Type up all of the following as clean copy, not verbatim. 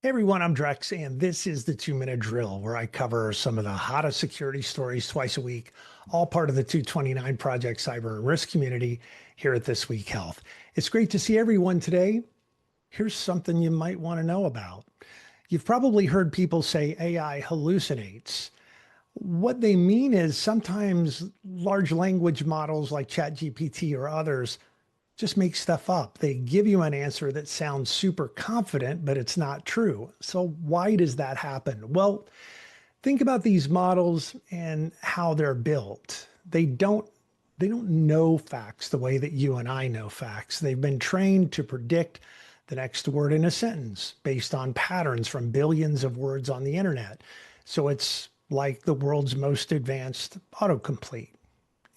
Hey everyone, I'm Drex, and this is the 2 Minute Drill, where I cover some of the hottest security stories twice a week, all part of the 229 Project Cyber and Risk community here at This Week Health. It's great to see everyone today. Here's something you might want to know about. You've probably heard people say AI hallucinates. What they mean is sometimes large language models like ChatGPT or others just make stuff up. They give you an answer that sounds super confident, but it's not true. So why does that happen? Well, think about these models and how they're built. They don't know facts the way that you and I know facts. They've been trained to predict the next word in a sentence based on patterns from billions of words on the internet. So it's like the world's most advanced autocomplete.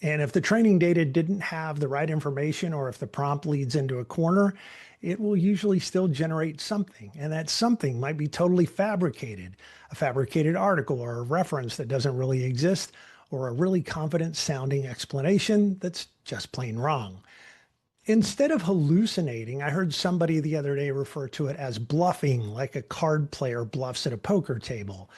And if the training data didn't have the right information, or if the prompt leads into a corner, it will usually still generate something. And that something might be totally fabricated, a fabricated article or a reference that doesn't really exist, or a really confident sounding explanation that's just plain wrong. Instead of hallucinating, I heard somebody the other day refer to it as bluffing, like a card player bluffs at a poker table.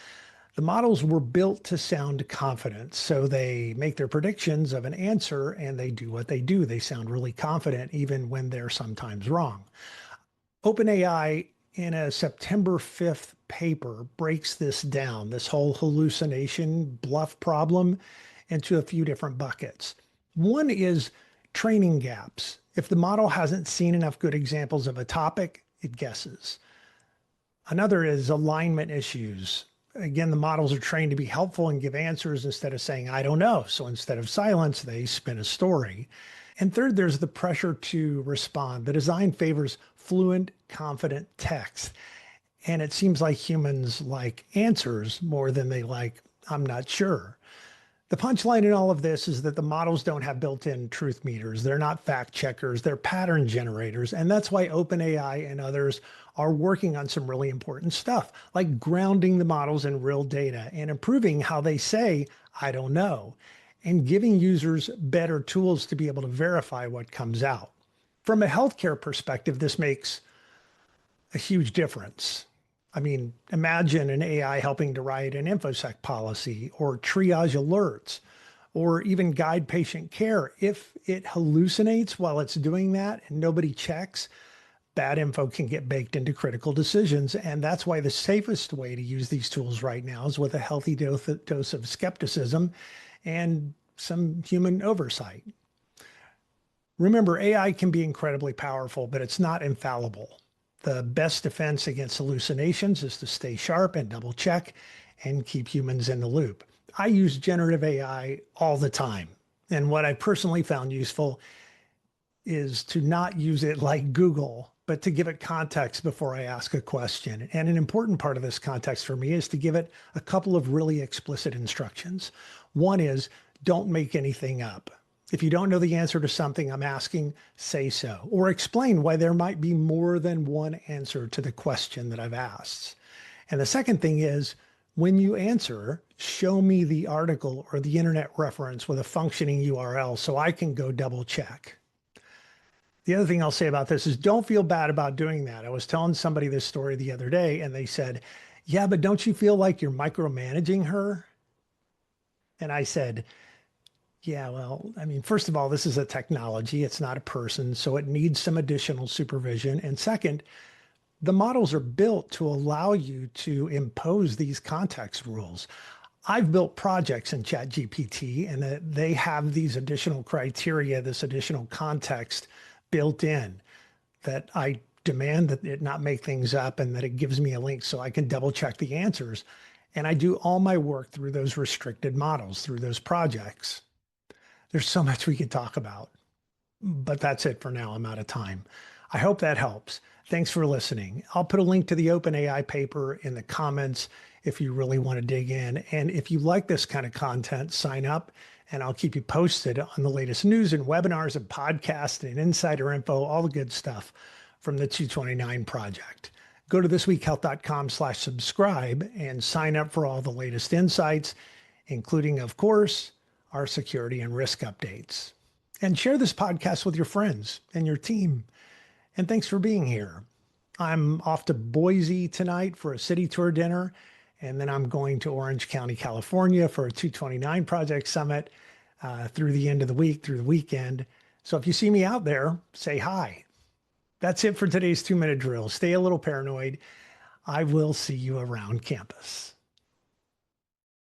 The models were built to sound confident, so they make their predictions of an answer and they do what they do. They sound really confident even when they're sometimes wrong. OpenAI, in a September 5th paper, breaks this down, this whole hallucination bluff problem, into a few different buckets. One is training gaps. If the model hasn't seen enough good examples of a topic, it guesses. Another is alignment issues. Again, the models are trained to be helpful and give answers instead of saying, I don't know. So instead of silence, they spin a story. And third, there's the pressure to respond. The design favors fluent, confident text. And it seems like humans like answers more than they like, I'm not sure. The punchline in all of this is that the models don't have built-in truth meters. They're not fact checkers, they're pattern generators. And that's why OpenAI and others are working on some really important stuff, like grounding the models in real data and improving how they say, I don't know, and giving users better tools to be able to verify what comes out. From a healthcare perspective, this makes a huge difference. I mean, imagine an AI helping to write an InfoSec policy or triage alerts or even guide patient care. If it hallucinates while it's doing that and nobody checks, bad info can get baked into critical decisions. And that's why the safest way to use these tools right now is with a healthy dose of skepticism and some human oversight. Remember, AI can be incredibly powerful, but it's not infallible. The best defense against hallucinations is to stay sharp and double check and keep humans in the loop. I use generative AI all the time. And what I personally found useful is to not use it like Google, but to give it context before I ask a question. And an important part of this context for me is to give it a couple of really explicit instructions. One is don't make anything up. If you don't know the answer to something I'm asking, say so, or explain why there might be more than one answer to the question that I've asked. And the second thing is, when you answer, show me the article or the internet reference with a functioning URL so I can go double check. The other thing I'll say about this is don't feel bad about doing that. I was telling somebody this story the other day and they said, yeah, but don't you feel like you're micromanaging her? And I said, yeah, well, I mean, first of all, this is a technology, it's not a person, so it needs some additional supervision. And second, the models are built to allow you to impose these context rules. I've built projects in ChatGPT and they have these additional criteria, this additional context built in that I demand that it not make things up and that it gives me a link so I can double check the answers. And I do all my work through those restricted models, through those projects. There's so much we could talk about, but that's it for now. I'm out of time. I hope that helps. Thanks for listening. I'll put a link to the OpenAI paper in the comments if you really want to dig in. And if you like this kind of content, sign up and I'll keep you posted on the latest news and webinars and podcasts and insider info, all the good stuff from the 229 project. Go to thisweekhealth.com/subscribe and sign up for all the latest insights, including, of course, our security and risk updates. And share this podcast with your friends and your team. And thanks for being here. I'm off to Boise tonight for a city tour dinner, and then I'm going to Orange County, California for a 229 Project Summit through the end of the week, through the weekend. So if you see me out there, say hi. That's it for today's 2 minute drill. Stay a little paranoid. I will see you around campus.